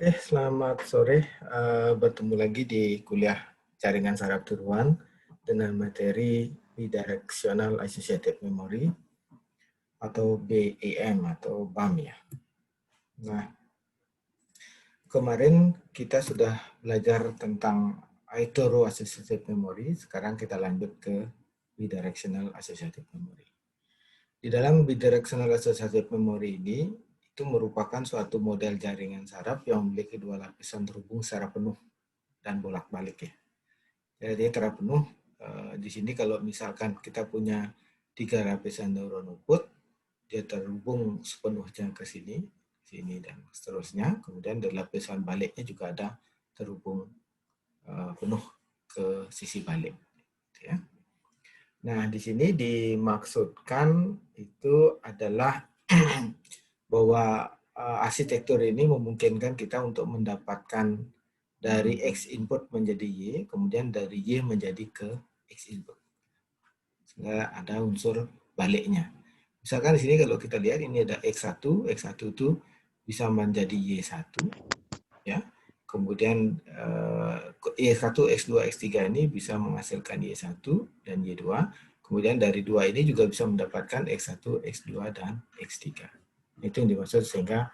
Oke, selamat sore. Bertemu lagi di kuliah Jaringan Saraf Tiruan dengan materi Bidirectional Associative Memory atau BAM atau BAM ya. Nah, kemarin kita sudah belajar tentang Itoro Associative Memory, sekarang kita lanjut ke Bidirectional Associative Memory. Di dalam Bidirectional Associative Memory ini, itu merupakan suatu model jaringan saraf yang memiliki dua lapisan terhubung secara penuh dan bolak-balik ya. Jadi terpenuh di sini kalau misalkan kita punya 3 lapisan neuron output, dia terhubung sepenuhnya ke sini, sini dan seterusnya. Kemudian dari lapisan baliknya juga ada terhubung penuh ke sisi balik. Ya. Nah di sini dimaksudkan itu adalah bahwa arsitektur ini memungkinkan kita untuk mendapatkan dari X input menjadi Y, kemudian dari Y menjadi ke X input. Sehingga ada unsur baliknya. Misalkan di sini kalau kita lihat ini ada X1, X1 itu bisa menjadi Y1, ya. Kemudian Y1, X2, X3 ini bisa menghasilkan Y1 dan Y2. Kemudian dari dua ini juga bisa mendapatkan X1, X2, dan X3. Itu yang dimaksud sehingga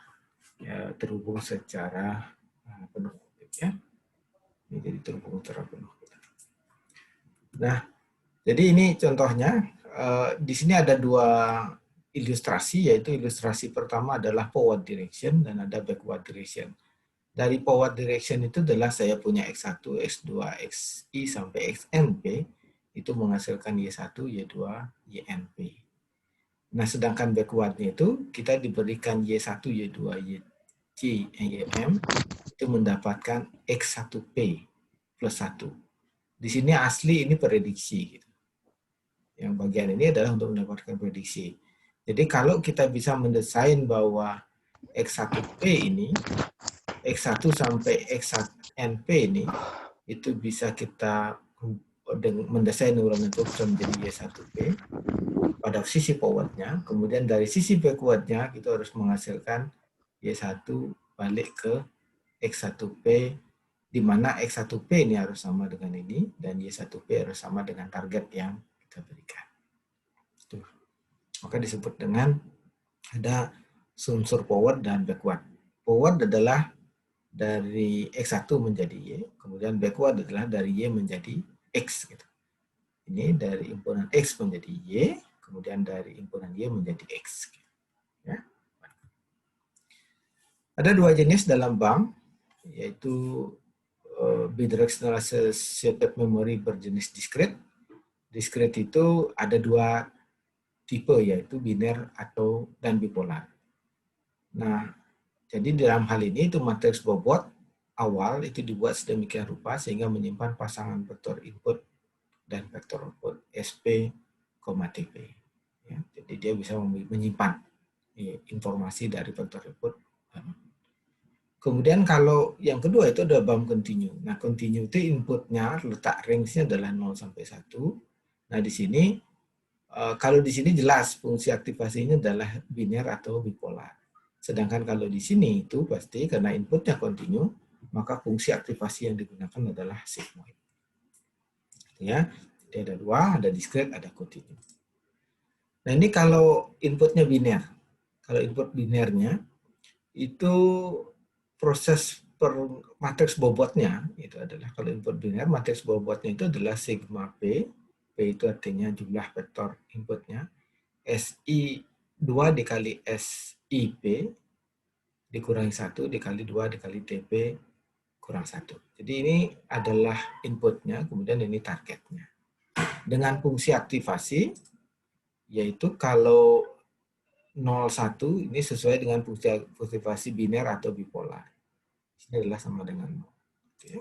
ya, terhubung secara penuh. Ya. Ini jadi terhubung secara penuh. Nah, jadi ini contohnya. Di sini ada dua ilustrasi, yaitu ilustrasi pertama adalah forward direction dan ada backward direction. Dari forward direction itu adalah saya punya X1, X2, XI sampai XNP, itu menghasilkan Y1, Y2, YNP. Nah, sedangkan backwardnya itu kita diberikan Y1, Y2, YC, YM, itu mendapatkan X1P plus 1. Di sini asli ini prediksi. Gitu. Yang bagian ini adalah untuk mendapatkan prediksi. Jadi kalau kita bisa mendesain bahwa X1P ini, X1 sampai XNP ini, itu bisa kita mendesain neuron itu bisa menjadi Y1P pada sisi forwardnya, kemudian dari sisi backwardnya kita harus menghasilkan Y1 balik ke X1P, di mana X1P ini harus sama dengan ini, dan Y1P harus sama dengan target yang kita berikan. Itu. Maka disebut dengan ada unsur forward dan backward. Forward adalah dari X1 menjadi Y, kemudian backward adalah dari Y menjadi X. Gitu. Ini dari himpunan X menjadi Y, kemudian dari himpunan Y menjadi X. Ya. Ada dua jenis dalam BAM, yaitu bidirectional associative memory berjenis discrete. Discrete itu ada dua tipe, yaitu biner atau dan bipolar. Nah, jadi dalam hal ini itu matriks bobot awal itu dibuat sedemikian rupa sehingga menyimpan pasangan vektor input dan vektor output SP, TP. Ya, jadi dia bisa menyimpan informasi dari vektor input. Kemudian kalau yang kedua itu ada BAM continue. Nah, continue itu inputnya letak range-nya adalah 0 sampai 1. Nah, di sini kalau di sini jelas fungsi aktivasinya adalah biner atau bipolar. Sedangkan kalau di sini itu pasti karena inputnya continue, maka fungsi aktivasi yang digunakan adalah sigmoid. Ya, jadi ada dua, ada discrete, ada continue. Nah, ini kalau inputnya biner. Kalau input binernya itu proses per matriks bobotnya itu adalah kalau input biner, matriks bobotnya itu adalah sigma P. P itu artinya jumlah vektor inputnya. SI 2 dikali SIP dikurangi 1 dikali 2 dikali TP kurang 1. Jadi ini adalah inputnya, kemudian ini targetnya. Dengan fungsi aktivasi, yaitu kalau 01 ini sesuai dengan fungsi aktivasi biner atau bipolar. Ini adalah sama dengan 0. Oke.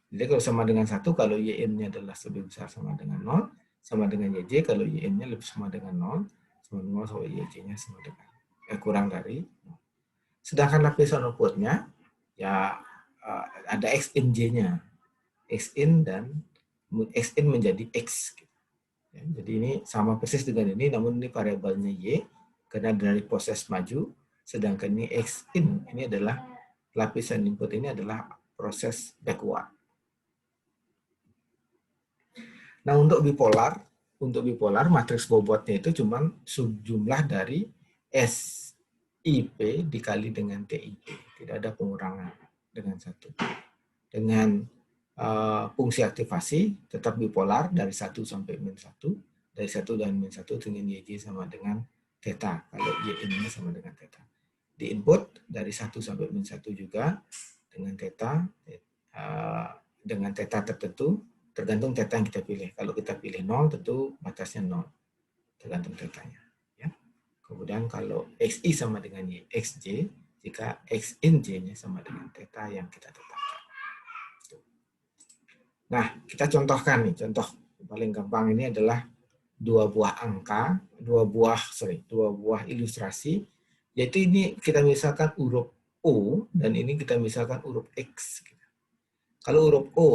Jadi kalau sama dengan 1, kalau YN-nya adalah lebih besar sama dengan 0, sama dengan YJ, kalau YN-nya lebih sama dengan 0, sama dengan 0, sama YJ-nya sama dengan kurang dari 0. Sedangkan lapisan output-nya, ya ada XIN-J-nya. XIN dan XIN menjadi X. Ya, jadi ini sama persis dengan ini, namun ini variabelnya Y, karena dari proses maju, sedangkan ini XIN, ini adalah lapisan input ini adalah proses backward. Nah, untuk bipolar matriks bobotnya itu cuma subjumlah dari SIP dikali dengan TIP. Tidak ada pengurangan dengan satu. Dengan fungsi aktivasi tetap bipolar dari 1 sampai min 1. Dari 1 dan min 1 dengan YJ sama dengan theta. Kalau Y ini sama dengan theta. Di input dari 1 sampai min 1 juga dengan theta. Dengan theta tertentu, tergantung theta yang kita pilih. Kalau kita pilih 0, tentu batasnya 0. Tergantung thetanya. Ya. Kemudian kalau XI sama dengan Y, XJ, jika X in J-nya sama dengan theta yang kita tetapkan. Nah, kita contohkan nih, contoh paling gampang ini adalah dua buah ilustrasi, yaitu ini kita misalkan huruf O dan ini kita misalkan huruf X. Kalau huruf O,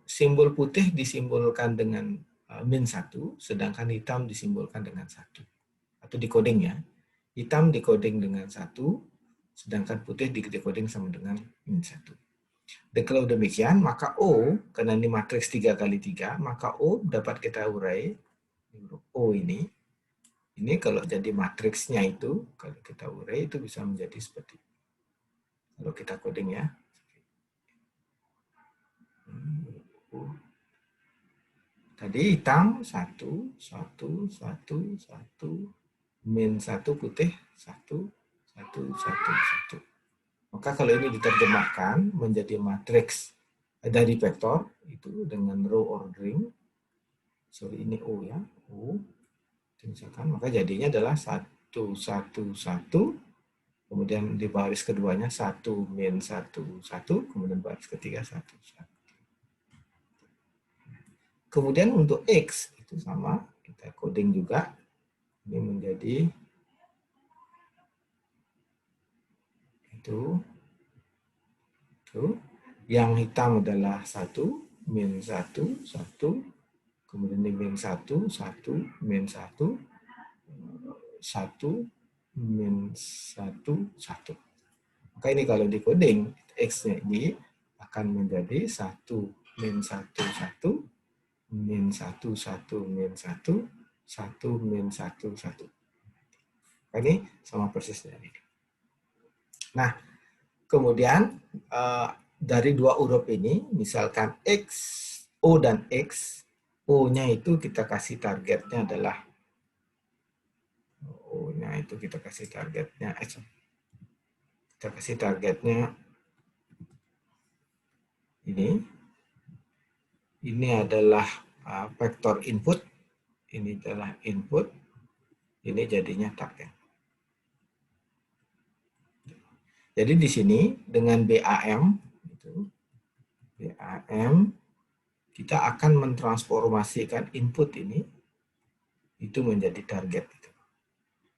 simbol putih disimbolkan dengan min 1, sedangkan hitam disimbolkan dengan 1. Atau dikoding ya. Hitam dikoding dengan 1, sedangkan putih dikoding sama dengan min 1. Dan kalau demikian, maka O, karena ini matriks 3 kali 3, maka O dapat kita urai, O ini kalau jadi matriksnya itu, kalau kita urai itu bisa menjadi seperti ini. Kalau kita coding ya. Tadi hitam 1, 1, 1, 1, min 1 putih 1, 1, 1, 1. Maka kalau ini diterjemahkan menjadi matriks dari vektor itu dengan row ordering, sorry ini O ya, O, misalkan, maka jadinya adalah 1, 1, 1, kemudian di baris keduanya 1, min 1, 1, kemudian baris ketiga 1, 1. Kemudian untuk X itu sama, kita coding juga, ini menjadi itu. Yang hitam adalah 1, min 1, 1, kemudian ini min 1, 1, min 1, 1, min 1, 1. Maka ini kalau di coding, X-nya ini akan menjadi 1, min 1, 1, min 1, 1, min 1, 1, min 1, 1. Ini sama persis dari ini. Nah, kemudian dari dua huruf ini, misalkan X, O dan X, O-nya itu kita kasih targetnya adalah, O-nya itu kita kasih targetnya, ini adalah vektor input, ini adalah input, ini jadinya target. Jadi di sini dengan BAM, kita akan mentransformasikan input ini itu menjadi target.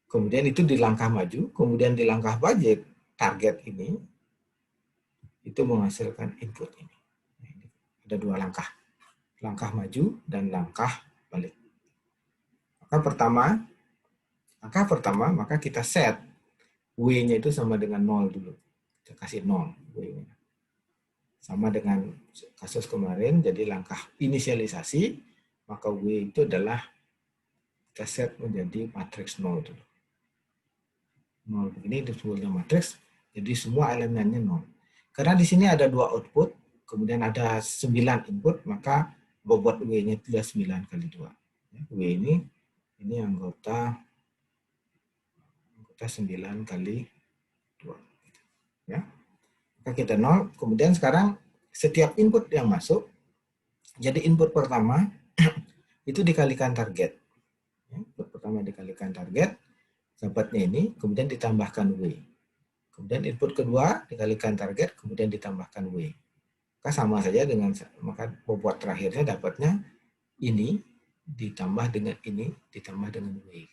Kemudian itu di langkah maju, kemudian di langkah budget target ini itu menghasilkan input ini. Ada dua langkah, langkah maju dan langkah balik. Langkah pertama maka kita set W-nya itu sama dengan 0 dulu. Kita kasih 0 W-nya. Sama dengan kasus kemarin, jadi langkah inisialisasi, maka W itu adalah kita set menjadi matriks 0 dulu. 0 ini disebutnya matriks, jadi semua elemennya 0. Karena di sini ada dua output, kemudian ada 9 input, maka bobot W-nya itu 9 kali 2. W ini anggota 9 kali 2. Ya. Maka kita 0, kemudian sekarang setiap input yang masuk, jadi input pertama itu dikalikan target. Input pertama dikalikan target, dapatnya ini, kemudian ditambahkan W. Kemudian input kedua dikalikan target, kemudian ditambahkan W. Maka sama saja dengan, maka bobot terakhirnya dapatnya ini ditambah dengan ini, ditambah dengan W.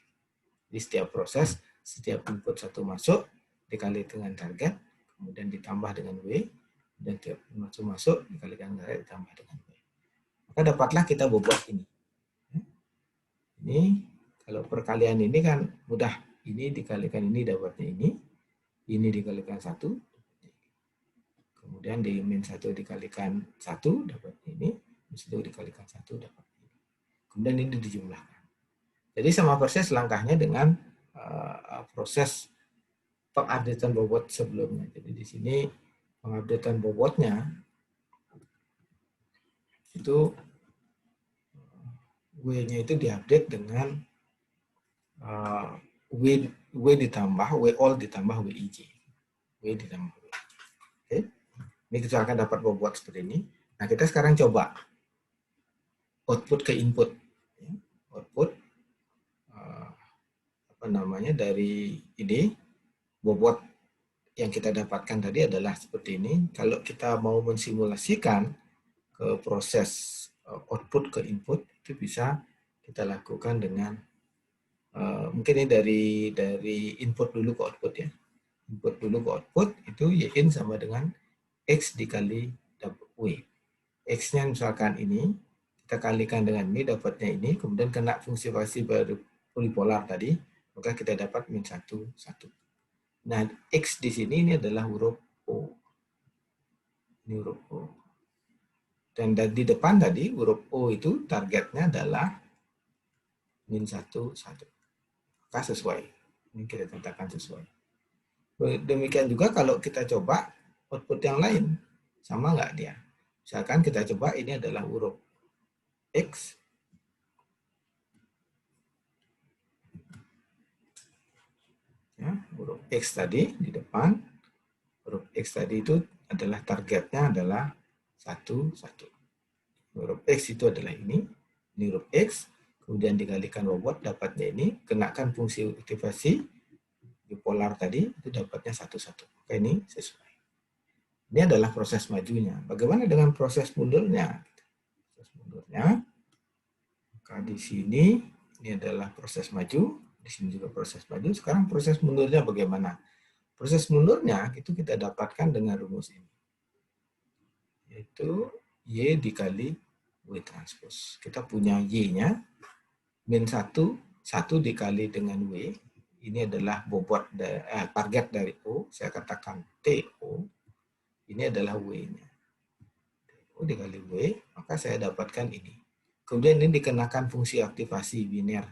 Di setiap proses, setiap input satu masuk, dikali dengan target, kemudian ditambah dengan W, dan setiap masuk dikalikan target, ditambah dengan W. Maka dapatlah kita bobot ini. Ini, kalau perkalian ini kan mudah. Ini dikalikan ini dapatnya ini dikalikan 1. Kemudian di min 1 dikalikan 1 dapat ini, min 1 dikalikan 1 dapat ini. Kemudian ini dijumlahkan. Jadi sama persis langkahnya dengan proses pengupdatean bobot sebelumnya. Jadi di sini pengupdatean bobotnya itu W-nya itu diupdate dengan W ditambah W all ditambah WIJ. W ditambah WIJ. Oke. Ini kita akan dapat bobot seperti ini. Nah, kita sekarang coba output ke input. Output dari ini bobot yang kita dapatkan tadi adalah seperti ini. Kalau kita mau mensimulasikan ke proses output ke input, itu bisa kita lakukan dengan mungkin ini dari input dulu ke output ya. Input dulu ke output itu Y-in sama dengan X dikali W. X-nya misalkan ini, kita kalikan dengan ini, dapatnya ini, kemudian kena fungsi baru polipolar tadi, maka kita dapat min 1, 1. Nah, X di sini ini adalah huruf O. Ini huruf O. Dan di depan tadi, huruf O itu targetnya adalah min 1, 1. Maka sesuai. Ini kita katakan sesuai. Demikian juga kalau kita coba output yang lain. Sama nggak dia? Misalkan kita coba ini adalah huruf X. Ya, huruf X tadi di depan. Huruf X tadi itu adalah targetnya adalah 1, 1. Huruf X itu adalah ini huruf X, kemudian dikalikan bobot dapatnya ini, kenakan fungsi aktivasi bipolar tadi, itu dapatnya 1, 1. Oke, ini sesuai. Ini adalah proses majunya. Bagaimana dengan proses mundurnya? Proses mundurnya, maka di sini ini adalah proses maju, di sini juga proses maju. Sekarang proses mundurnya bagaimana? Proses mundurnya itu kita dapatkan dengan rumus ini, yaitu Y dikali W transpose. Kita punya Y-nya, min 1, 1 dikali dengan W. Ini adalah bobot target dari O. Saya katakan TO. Ini adalah W-nya. TO dikali W, maka saya dapatkan ini. Kemudian ini dikenakan fungsi aktivasi biner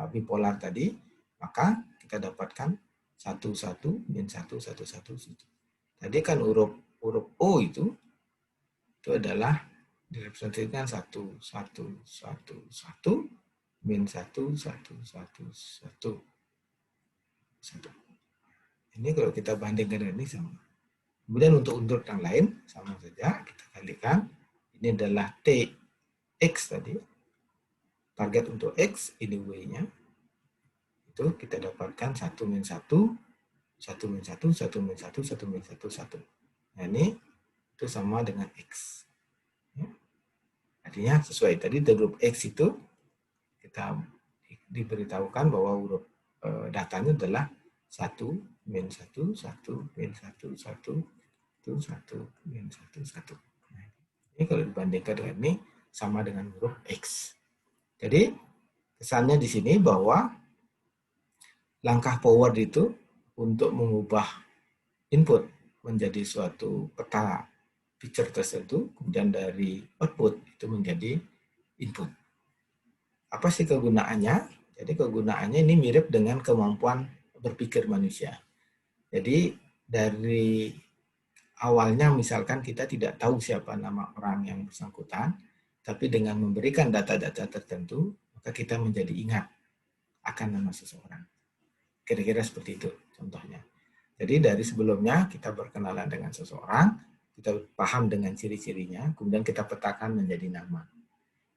bipolar tadi, maka kita dapatkan 1, 1, min 1, 1, 1, 1. Tadi kan huruf O itu adalah direpresentasikan 1, 1, 1, 1, min 1, 1, 1, 1. Ini kalau kita bandingkan dengan ini sama. Kemudian untuk yang lain sama saja, kita kalikan. Ini adalah TX tadi. Target untuk X, ini W-nya. Itu kita dapatkan 1 min 1, 1 min 1, 1 min 1, 1 min 1, 1. Nah ini itu sama dengan X. Ya. Artinya sesuai tadi huruf X itu kita diberitahukan bahwa huruf datanya adalah 1, min 1, 1, min 1, 1, 1, min 1, 1. Nah, ini kalau dibandingkan dengan ini, sama dengan huruf X. Jadi, kesannya di sini bahwa langkah forward itu untuk mengubah input menjadi suatu peta picture tertentu, kemudian dari output itu menjadi input. Apa sih kegunaannya? Jadi kegunaannya ini mirip dengan kemampuan berpikir manusia. Jadi dari awalnya misalkan kita tidak tahu siapa nama orang yang bersangkutan, tapi dengan memberikan data-data tertentu, maka kita menjadi ingat akan nama seseorang. Kira-kira seperti itu contohnya. Jadi dari sebelumnya kita berkenalan dengan seseorang, kita paham dengan ciri-cirinya, kemudian kita petakan menjadi nama.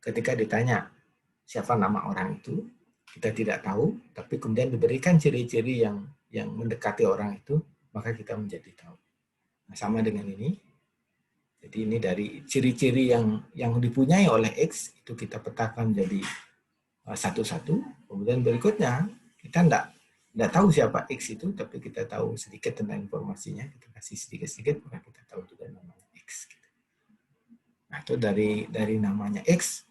Ketika ditanya siapa nama orang itu, kita tidak tahu, tapi kemudian diberikan ciri-ciri yang mendekati orang itu, maka kita menjadi tahu. Nah, sama dengan ini. Jadi ini dari ciri-ciri yang dipunyai oleh X, itu kita petakan menjadi satu-satu. Kemudian berikutnya, kita tidak tahu siapa X itu, tapi kita tahu sedikit tentang informasinya, kita kasih sedikit-sedikit, maka kita tahu juga namanya X. Nah, itu dari namanya X,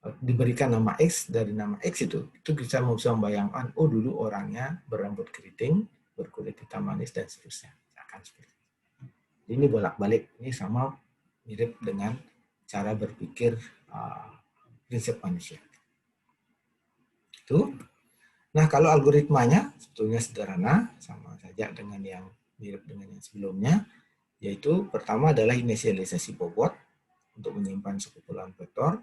diberikan nama X, dari nama X itu bisa membayangkan, oh dulu orangnya berambut keriting, berkulit hitam manis, dan seterusnya. Akan seperti itu. Ini bolak-balik, ini sama mirip dengan cara berpikir prinsip manusia. Itu. Nah, kalau algoritmanya sebetulnya sederhana, sama saja dengan yang mirip dengan yang sebelumnya, yaitu pertama adalah inisialisasi bobot untuk menyimpan sekumpulan vektor,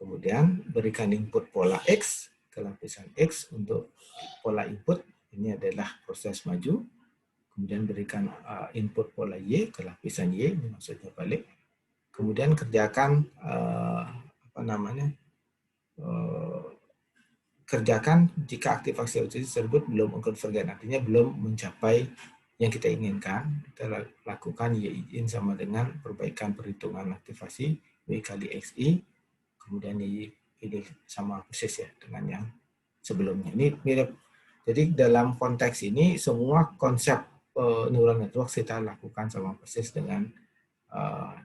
kemudian berikan input pola X ke lapisan X untuk pola input, ini adalah proses maju, kemudian berikan input pola Y ke lapisan Y, ini maksudnya balik, kemudian kerjakan kerjakan jika aktivasi tersebut belum convergen, artinya belum mencapai yang kita inginkan, kita lakukan Y izin sama dengan perbaikan perhitungan aktivasi Y kali XI, kemudian Y ini sama persis ya dengan yang sebelumnya. Ini mirip. Jadi dalam konteks ini semua konsep neural network kita lakukan sama persis dengan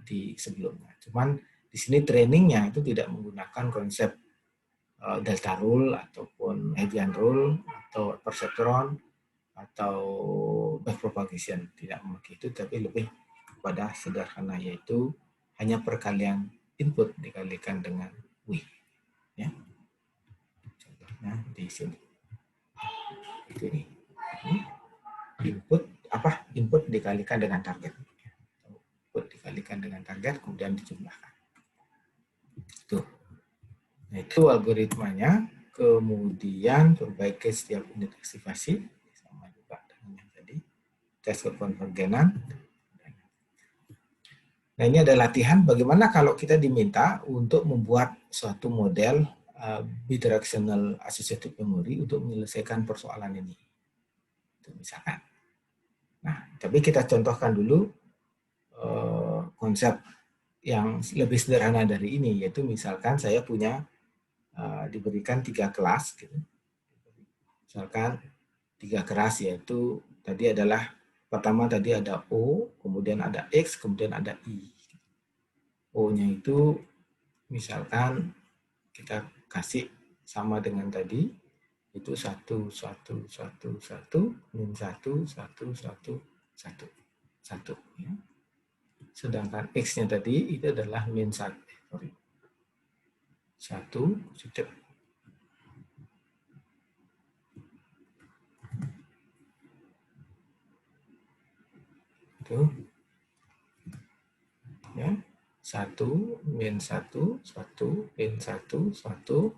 di sebelumnya. Cuman di sini trainingnya itu tidak menggunakan konsep delta rule ataupun Hebbian rule atau perceptron atau backpropagation, tidak memakai itu, tapi lebih pada sederhana, yaitu hanya perkalian input dikalikan dengan W, ya. Contohnya di sini ini input dikalikan dengan target, input dikalikan dengan target kemudian dijumlahkan. Tuh. Nah, itu algoritmanya. Kemudian perbaiki setiap unit aktivasi, sama juga dengan yang tadi, tes kekonvergenan. Nah, ini ada latihan bagaimana kalau kita diminta untuk membuat suatu model bidirectional associative memory untuk menyelesaikan persoalan ini. Itu misalkan. Nah, tapi kita contohkan dulu konsep yang lebih sederhana dari ini, yaitu misalkan saya punya diberikan 3 kelas, gitu. Misalkan 3 kelas, yaitu tadi adalah pertama tadi ada O, kemudian ada X, kemudian ada I. O-nya itu misalkan kita kasih sama dengan tadi, itu 1, 1, 1, 1, min 1, 1, 1, 1, 1. Ya. Sedangkan X-nya tadi itu adalah min 1, 1, positif. Itu. Ya. 1, min 1, 1, min 1, 1,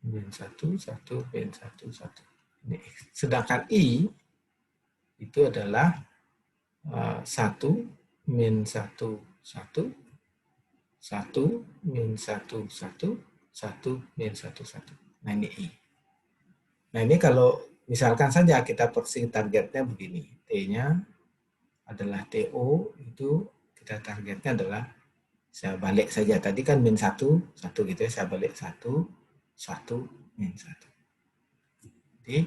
min 1, 1, min 1, 1. Ini X. Sedangkan I itu adalah 1, min 1, 1, 1, min 1, 1, 1, min 1, 1. Nah, ini I. Nah, ini kalau misalkan saja kita persi targetnya begini. T-nya adalah TO, itu kita targetnya adalah, saya balik saja. Tadi kan min 1, 1 gitu ya. Saya balik 1, 1, min 1. Jadi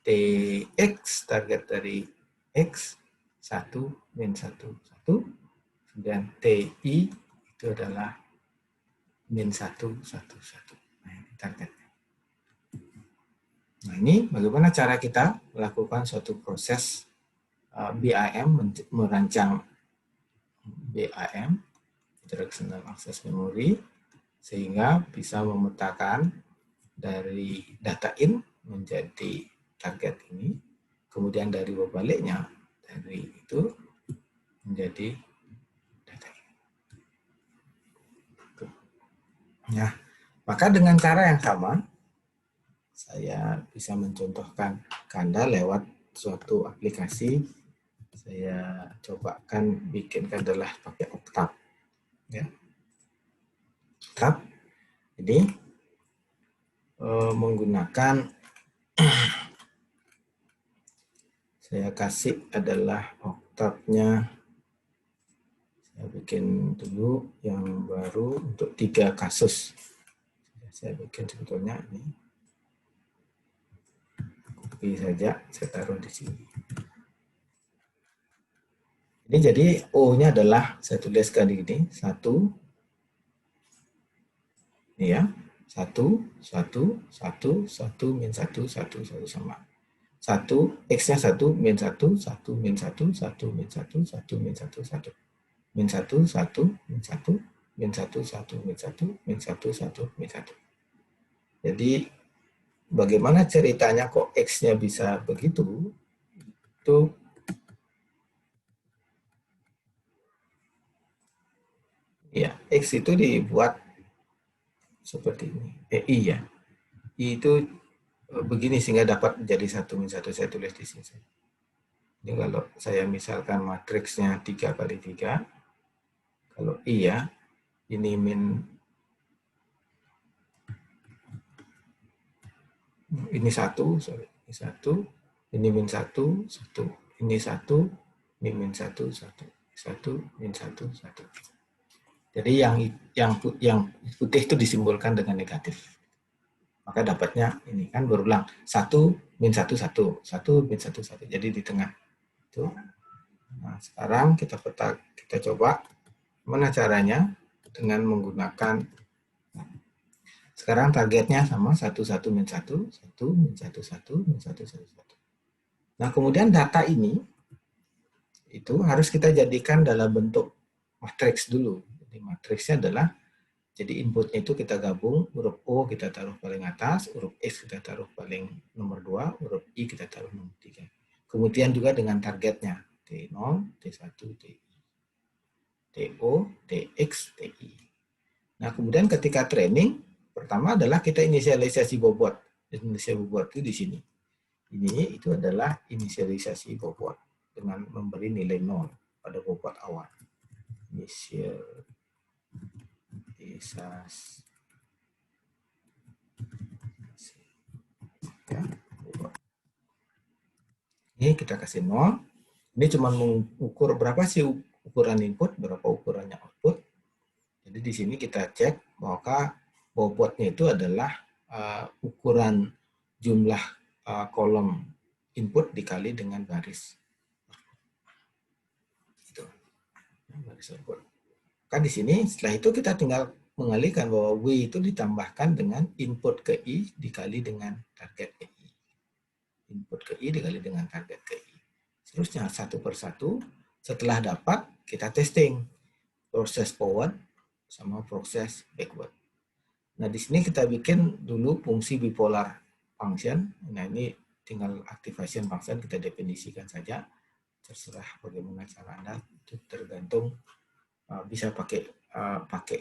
TX target dari X 1, min 1, 1. Kemudian TI itu adalah min 1, 1, 1. Nah, ini targetnya. Nah, ini bagaimana cara kita melakukan suatu proses BIM, merancang BIM, Bidirectional Access Memory, sehingga bisa memetakan dari data in menjadi target ini, kemudian dari baliknya dari itu menjadi data in. Nah, maka dengan cara yang sama, saya bisa mencontohkan Anda lewat suatu aplikasi. Saya cobakan bikinkan adalah pakai Octave. Ya. Octave ini menggunakan, saya kasih adalah Octave-nya, saya bikin dulu yang baru untuk 3 kasus. Saya bikin sebetulnya ini. Copy saja, saya taruh di sini. Ini jadi O-nya adalah, saya tuliskan di sini, 1, ini ya, 1, 1, 1, 1, min 1, 1, 1 sama. X-nya 1, min 1, 1, min 1, 1, min 1, 1, min 1, 1. Min 1, 1, min 1, min 1, 1, min 1, min 1, 1, min 1. Jadi, bagaimana ceritanya kok X-nya bisa begitu? Itu ya, X itu dibuat seperti ini. I ya. I itu begini sehingga dapat menjadi 1 min 1. Saya tulis di sini. Jadi kalau saya misalkan matriksnya 3 kali 3, kalau I ya, ini min, ini 1, sorry, ini 1, ini min 1, 1, ini 1, ini min 1, 1, 1, min 1, 1. Jadi yang putih itu disimbolkan dengan negatif. Maka dapatnya ini kan berulang 1 min 1 1, 1 min 1 1. Jadi di tengah itu. Nah, sekarang kita coba mana caranya dengan menggunakan, sekarang targetnya sama 1 1 min 1, 1 min 1 1 min 1 1 1. Nah, kemudian data ini itu harus kita jadikan dalam bentuk matriks dulu. Jadi matriksnya adalah, jadi inputnya itu kita gabung, huruf O kita taruh paling atas, huruf S kita taruh paling nomor 2, huruf I kita taruh nomor 3. Kemudian juga dengan targetnya, T0, T1, TI, TO, TX, TI. Nah, kemudian ketika training, pertama adalah kita inisialisasi bobot. Inisialisasi bobot itu di sini. Ini itu adalah inisialisasi bobot dengan memberi nilai 0 pada bobot awal. Inisialisasi. Ya, ini kita kasih 0. Ini cuma mengukur berapa sih ukuran input, berapa ukurannya output. Jadi di sini kita cek bahwa bobotnya itu adalah ukuran jumlah kolom input dikali dengan baris. Itu. Baris output. Kan di sini setelah itu kita tinggal mengalihkan bahwa W itu ditambahkan dengan input ke I dikali dengan target ke I. Input ke I dikali dengan target ke I. Seterusnya satu persatu, setelah dapat kita testing proses forward sama proses backward. Nah, di sini kita bikin dulu fungsi bipolar function. Nah, ini tinggal activation function kita definisikan saja. Terserah bagaimana cara Anda, itu tergantung, bisa pakai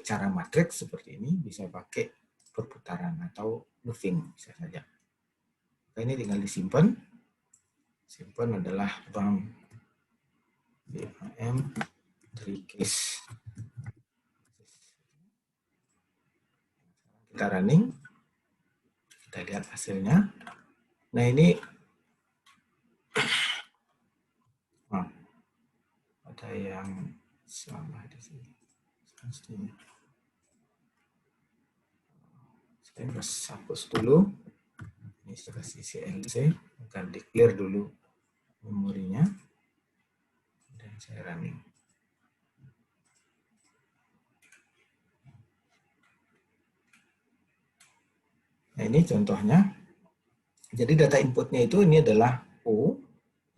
cara matriks seperti ini, bisa pakai perputaran atau looping bisa saja. Nah, ini tinggal disimpan. Simpan adalah BAM 3 case. Kita running, kita lihat hasilnya. Nah, ini ada yang salah di sini. Saya harus hapus dulu. Ini saya kasih CLC, akan declare dulu memorinya. Dan saya running. Nah, ini contohnya. Jadi data inputnya itu ini adalah O,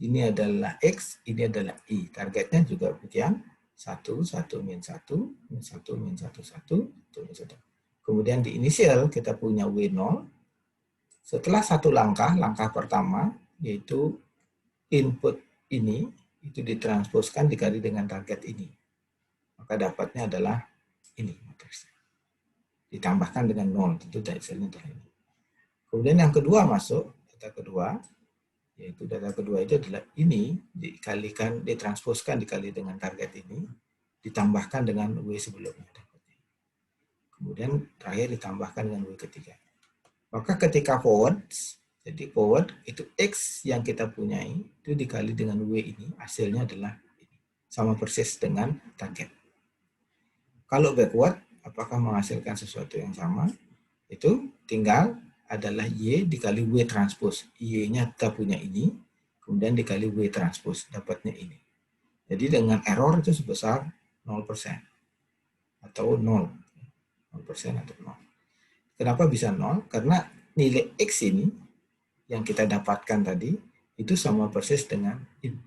ini adalah X, ini adalah I. Targetnya juga bagian 1, 1, min 1, min 1, min 1, 1, min 1. Kemudian di initial kita punya W0. Setelah satu langkah pertama, yaitu input ini, itu ditransposkan dikali dengan target ini. Maka dapatnya adalah ini matriksnya. Ditambahkan dengan 0, tentu hasilnya adalah ini. Kemudian yang kedua masuk, data kedua, yaitu data kedua itu adalah ini, dikalikan, ditransposkan dikali dengan target ini, ditambahkan dengan W sebelumnya. Kemudian terakhir ditambahkan dengan W ketiga. Maka ketika forward, jadi forward itu X yang kita punyai, itu dikali dengan W ini, hasilnya adalah ini. Sama persis dengan target. Kalau backward, apakah menghasilkan sesuatu yang sama? Itu tinggal adalah Y dikali W transpose. Y-nya kita punya ini, kemudian dikali W transpose, dapatnya ini. Jadi dengan error itu sebesar 0%. Atau 0. 0% atau 0. Kenapa bisa 0? Karena nilai X ini, yang kita dapatkan tadi, itu sama persis dengan int.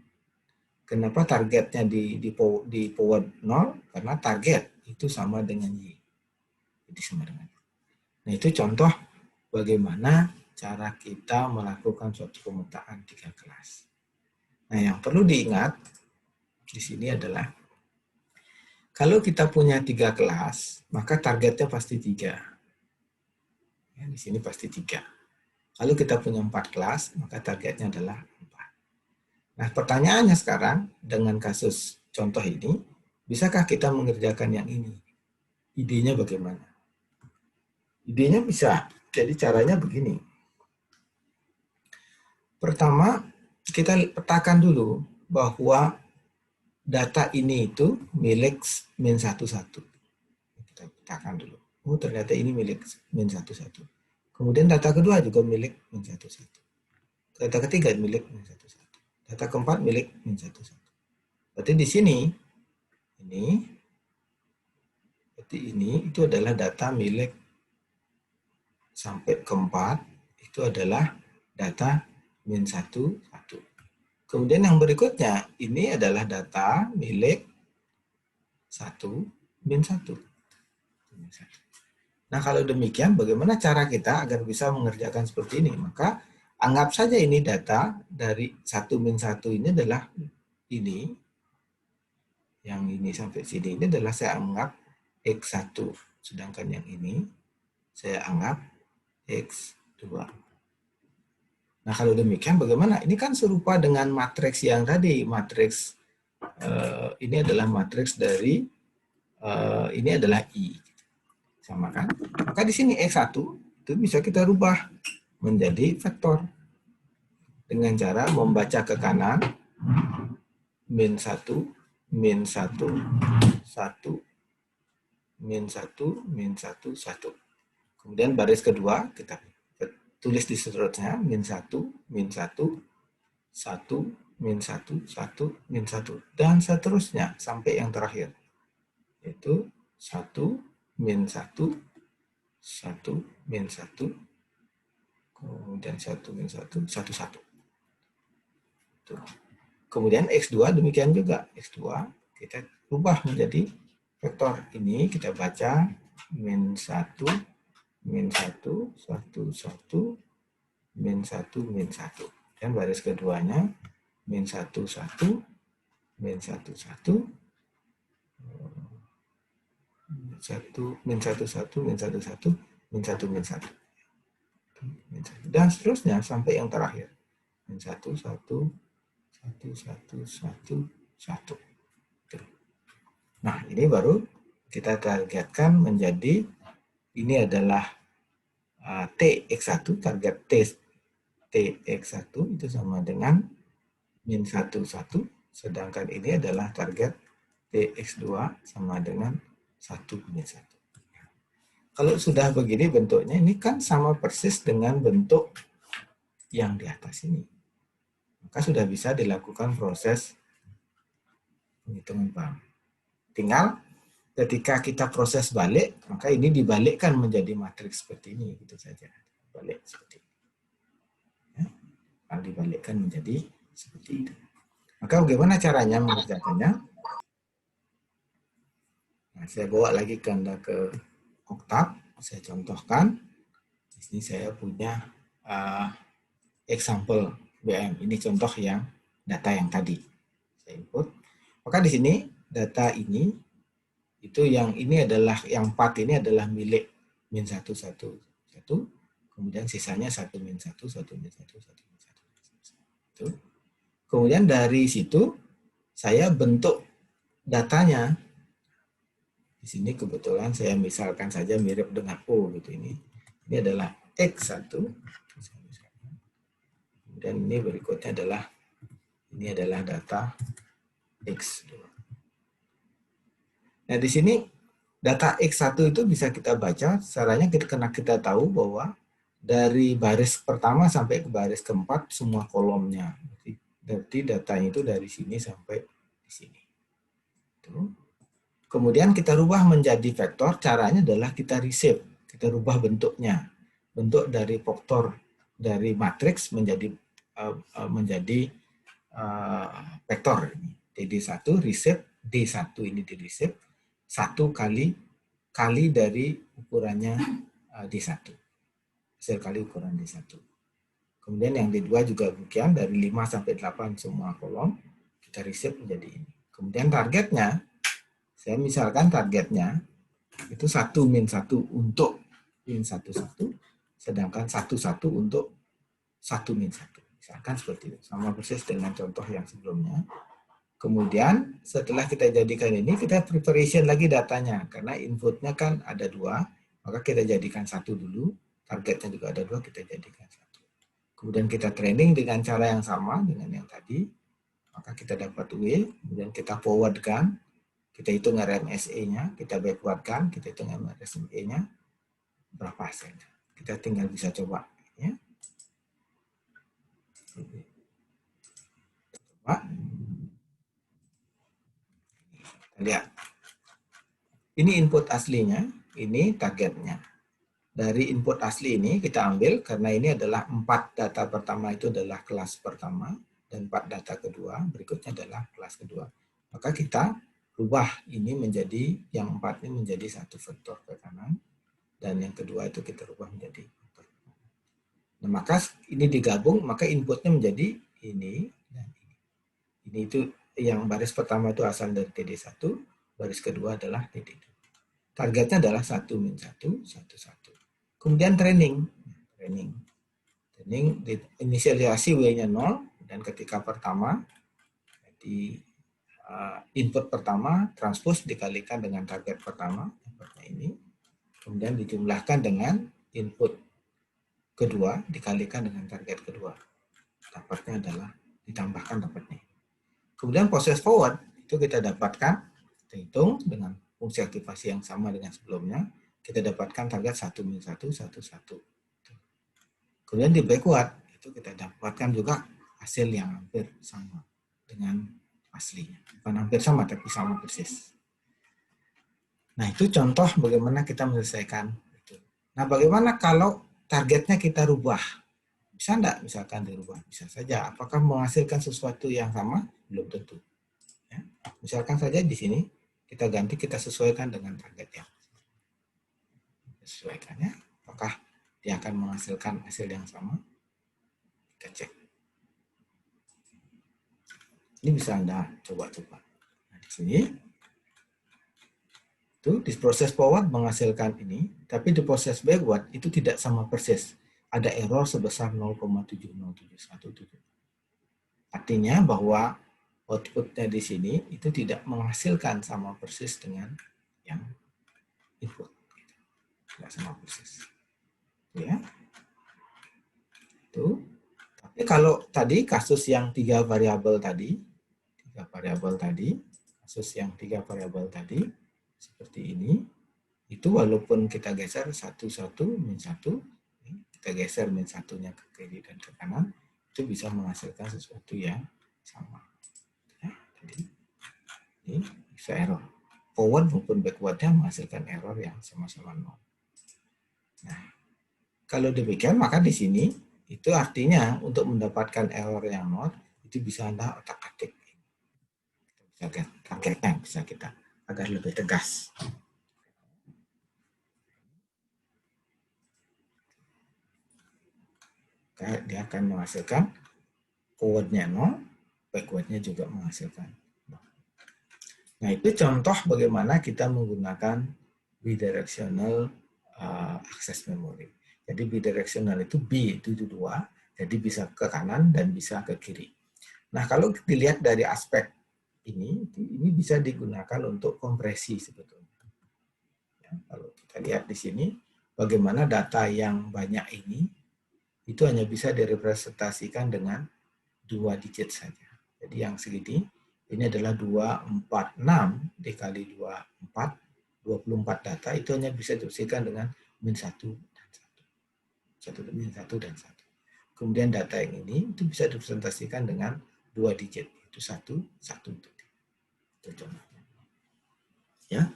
Kenapa targetnya di forward 0? Karena target itu sama dengan y. Jadi sama dengan. Nah, itu contoh bagaimana cara kita melakukan suatu pemetaan 3 kelas. Nah, yang perlu diingat di sini adalah kalau kita punya 3 kelas, maka targetnya pasti 3. Ya, di sini pasti 3. Kalau kita punya 4 kelas, maka targetnya adalah 4. Nah, pertanyaannya sekarang, dengan kasus contoh ini, bisakah kita mengerjakan yang ini? Idenya bagaimana? Idenya bisa. Jadi caranya begini. Pertama, kita petakan dulu bahwa data ini itu milik min11. Kita petakan dulu. Oh, ternyata ini milik min11. Kemudian data kedua juga milik min11. Data ketiga milik min11. Data keempat milik min11. Berarti di sini ini itu adalah data milik sampai keempat itu adalah data min1, 1. Kemudian yang berikutnya ini adalah data milik 1, min1. Nah, kalau demikian bagaimana cara kita agar bisa mengerjakan seperti ini? Maka anggap saja ini data dari 1 min1 ini adalah ini. Yang ini sampai sini ini adalah saya anggap X1. Sedangkan yang ini saya anggap X2. Nah, kalau demikian bagaimana? Ini kan serupa dengan matriks yang tadi. Matriks ini adalah matriks dari ini adalah I. Sama kan? Maka di sini X1 itu bisa kita rubah menjadi vektor. Dengan cara membaca ke kanan min1, min1, 1, min1, min1, 1. Kemudian baris kedua kita tulis di seterusnya min1, min1, 1, min1, 1, min1. Dan seterusnya sampai yang terakhir. Yaitu 1, min1, 1, min1, kemudian 1, min1, 1, 1. Kemudian X2 demikian juga. X2 kita ubah menjadi vektor. Ini kita baca min1, min1, 1, 1, min1, min1. Dan baris keduanya min1, 1, min1, 1, 1, min1, 1, min1, 1, min1, min1. Dan seterusnya sampai yang terakhir. Min1, 1, 1, 1, 1, 1. Nah, ini baru kita targetkan menjadi ini adalah TX1, target TX1 itu sama dengan min1, 1, sedangkan ini adalah target TX2 sama dengan 1, min1. Kalau sudah begini bentuknya, ini kan sama persis dengan bentuk yang di atas ini. Maka sudah bisa dilakukan proses penghitungan paham. Tinggal ketika kita proses balik, maka ini dibalikkan menjadi matriks seperti ini, gitu saja. Balik seperti ini. Ya, dibalikkan menjadi seperti itu. Maka bagaimana caranya mengerjakannya? Nah, saya bawa lagi ke Anda ke Oktab. Saya contohkan. Di sini saya punya example BM. Ini contoh yang data yang tadi saya input. Maka di sini data ini itu yang ini adalah yang 4 ini adalah milik min1, 1, 1. Kemudian sisanya 1, min1, 1, min1, 1, min1. Kemudian dari situ saya bentuk datanya. Di sini kebetulan saya misalkan saja mirip dengan O gitu ini. Ini adalah X1. Dan ini berikutnya adalah data X2. Nah, di sini data X1 itu bisa kita baca, caranya karena kita tahu bahwa dari baris pertama sampai ke baris keempat semua kolomnya. Berarti datanya itu dari sini sampai di sini. Kemudian kita rubah menjadi vektor, caranya adalah kita reshape, kita rubah bentuknya. Bentuk dari vektor dari matriks menjadi menjadi vektor ini. TD1 receive, D1 ini di receive, 1 kali dari ukurannya D1. Hasil kali ukuran D1. Kemudian yang D2 juga demikian, dari 5 sampai 8 semua kolom, kita receive menjadi ini. Kemudian targetnya, saya misalkan targetnya, itu 1 min 1 untuk min 1, 1, sedangkan 1, 1 untuk 1 min 1. Misalkan seperti itu. Sama persis dengan contoh yang sebelumnya. Kemudian setelah kita jadikan ini, kita preparation lagi datanya. Karena inputnya kan ada 2, maka kita jadikan 1 dulu. Targetnya juga ada 2, kita jadikan 1. Kemudian kita training dengan cara yang sama dengan yang tadi. Maka kita dapat W, kemudian kita forwardkan. Kita hitung RMSE-nya, kita backwardkan, kita hitung RMSE-nya. Berapa hasilnya. Kita tinggal bisa coba. Ya. Coba. Lihat. Ini input aslinya, ini targetnya. Dari input asli ini kita ambil, karena ini adalah 4 data pertama itu adalah kelas pertama, dan 4 data kedua, berikutnya adalah kelas kedua. Maka kita rubah ini menjadi, yang 4 ini menjadi 1 vektor ke kanan, dan yang kedua itu kita rubah menjadi vektor. Nah, maka ini digabung, maka inputnya menjadi ini dan ini. Ini itu yang baris pertama itu asal dari TD1, baris kedua adalah TD2. Targetnya adalah 1 min 1, 1, 1. Kemudian training inisialisasi W-nya 0, dan ketika pertama, di input pertama, transpose dikalikan dengan target pertama, seperti ini. Kemudian dijumlahkan dengan input kedua, dikalikan dengan target kedua. Dapatnya adalah, ditambahkan dapatnya. Kemudian proses forward, itu kita dapatkan, kita hitung dengan fungsi aktivasi yang sama dengan sebelumnya, kita dapatkan target 1 min 1, 1, 1. Kemudian di backward, itu kita dapatkan juga hasil yang hampir sama dengan aslinya. Bukan hampir sama, tapi sama persis. Nah, itu contoh bagaimana kita menyelesaikan itu. Nah, bagaimana kalau targetnya kita rubah? Bisa enggak misalkan dirubah? Bisa saja. Apakah menghasilkan sesuatu yang sama? Belum tentu. Ya. Misalkan saja di sini, kita ganti, kita sesuaikan dengan target yang sesuaikannya, apakah dia akan menghasilkan hasil yang sama? Kita cek. Ini bisa Anda coba-coba. Nah, di sini itu di proses forward menghasilkan ini, tapi di proses backward itu tidak sama persis. Ada error sebesar 0,70717. Artinya bahwa outputnya di sini itu tidak menghasilkan sama persis dengan yang input. Tidak sama persis. Ya. Itu. Tapi kalau tadi kasus yang 3 variabel tadi, kasus yang 3 variabel tadi, seperti ini, itu walaupun kita geser 1, 1, min 1, kita geser min 1-nya ke kiri dan ke kanan, itu bisa menghasilkan sesuatu yang sama. Ya, jadi ini bisa error. Forward maupun backward-nya menghasilkan error yang sama-sama 0. Nah, kalau demikian, maka di sini itu artinya untuk mendapatkan error yang 0, itu bisa Anda otak-atik. Targetnya bisa kita agar lebih tegas. Dia akan menghasilkan forward-nya 0, backward-nya juga menghasilkan 0. Nah, itu contoh bagaimana kita menggunakan bidirectional access memory. Jadi bidirectional itu B itu 2, jadi bisa ke kanan dan bisa ke kiri. Nah, kalau dilihat dari aspek ini bisa digunakan untuk kompresi sebetulnya. Ya, kalau kita lihat di sini, bagaimana data yang banyak ini itu hanya bisa direpresentasikan dengan 2 digit saja. Jadi yang segini, ini adalah 246 dikali 24, 24 data, itu hanya bisa dibersihkan dengan min 1 dan 1. Min 1 dan 1. Kemudian data yang ini itu bisa direpresentasikan dengan 2 digit, itu 1, 1 untuk itu contohnya. Ya.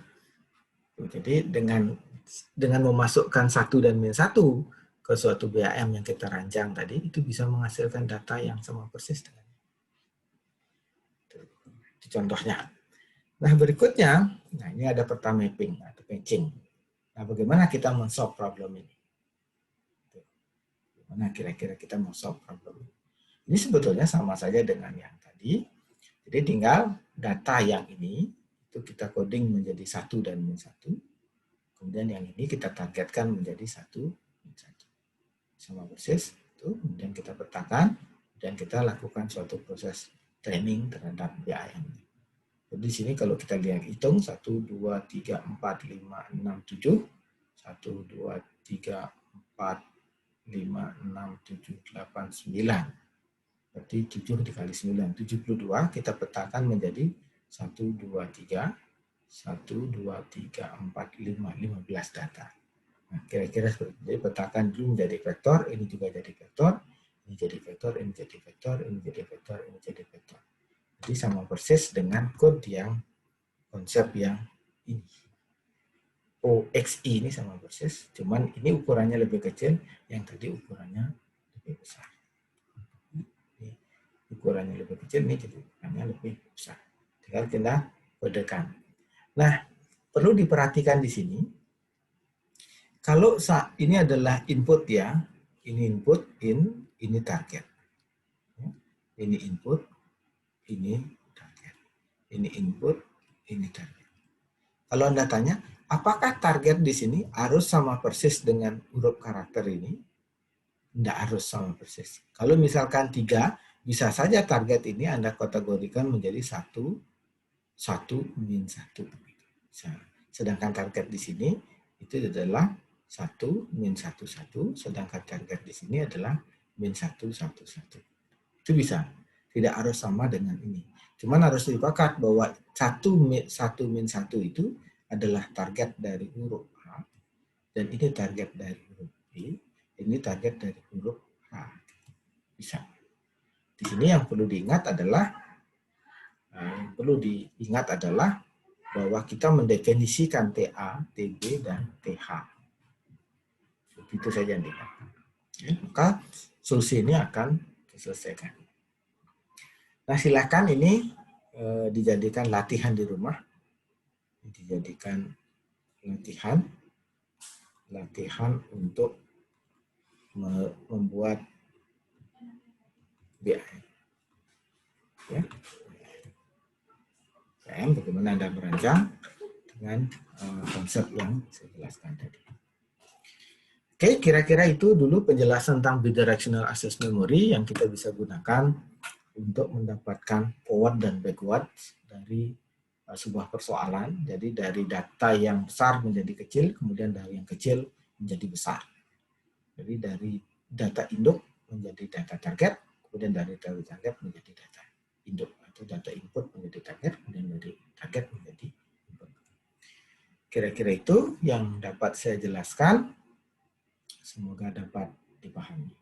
Jadi dengan memasukkan 1 dan min 1, ke suatu BAM yang kita rancang tadi, itu bisa menghasilkan data yang sama persis dengan itu contohnya. Nah, berikutnya, nah ini ada peta mapping atau patching. Nah, bagaimana kita men-solve problem ini? Bagaimana kira-kira kita men-solve problem ini? Ini sebetulnya sama saja dengan yang tadi. Jadi tinggal data yang ini, itu kita coding menjadi 1 dan min 1. Kemudian yang ini kita targetkan menjadi 1, min 1. Sama persis, itu. Kemudian kita petakan, dan kita lakukan suatu proses training terhadap BAM. Jadi di sini kalau kita lihat hitung 1, 2, 3, 4, 5, 6, 7. 1, 2, 3, 4, 5, 6, 7, 8, 9. Berarti 7 dikali 9, 72. Kita petakan menjadi 1, 2, 3. 1, 2, 3, 4, 5. 15 data. Nah, kira-kira seperti itu. Jadi petakan dulu menjadi vektor, ini juga jadi vektor, ini jadi vektor, ini jadi vektor, ini jadi vektor, ini jadi vektor. Jadi sama persis dengan code yang konsep yang ini. OXI ini sama persis, cuman ini ukurannya lebih kecil, yang tadi ukurannya lebih besar. Ini ukurannya lebih kecil, ini jadi ukurannya lebih besar. Tinggal kita kodekan. Nah, perlu diperhatikan di sini, kalau ini adalah input ya, ini input, ini target. Ini input, ini target. Ini input, ini target. Kalau Anda tanya, apakah target di sini harus sama persis dengan huruf karakter ini? Tidak harus sama persis. Kalau misalkan 3, bisa saja target ini Anda kategorikan menjadi 1, 1, min 1. Sedangkan target di sini itu adalah 1, min 1, 1. Sedangkan target di sini adalah min 1, 1, 1. Itu bisa. Tidak harus sama dengan ini. Cuman harus dipakat bahwa 1, min 1 itu adalah target dari huruf A, dan ini target dari huruf B, ini target dari huruf H. Bisa. Di sini yang perlu diingat adalah bahwa kita mendefinisikan TA, TB, dan TH. Begitu saja nih. Maka solusi ini akan diselesaikan. Nah, silakan ini dijadikan latihan di rumah. Dijadikan latihan untuk membuat BAM. Ya. BAM bagaimana Anda merancang dengan konsep yang saya jelaskan tadi. Oke, kira-kira itu dulu penjelasan tentang bidirectional access memory yang kita bisa gunakan untuk mendapatkan forward dan backward dari sebuah persoalan. Jadi dari data yang besar menjadi kecil, kemudian dari yang kecil menjadi besar. Jadi dari data induk menjadi data target, kemudian dari data target menjadi data induk, atau data input menjadi target, kemudian dari target menjadi input. Kira-kira itu yang dapat saya jelaskan. Semoga dapat dipahami.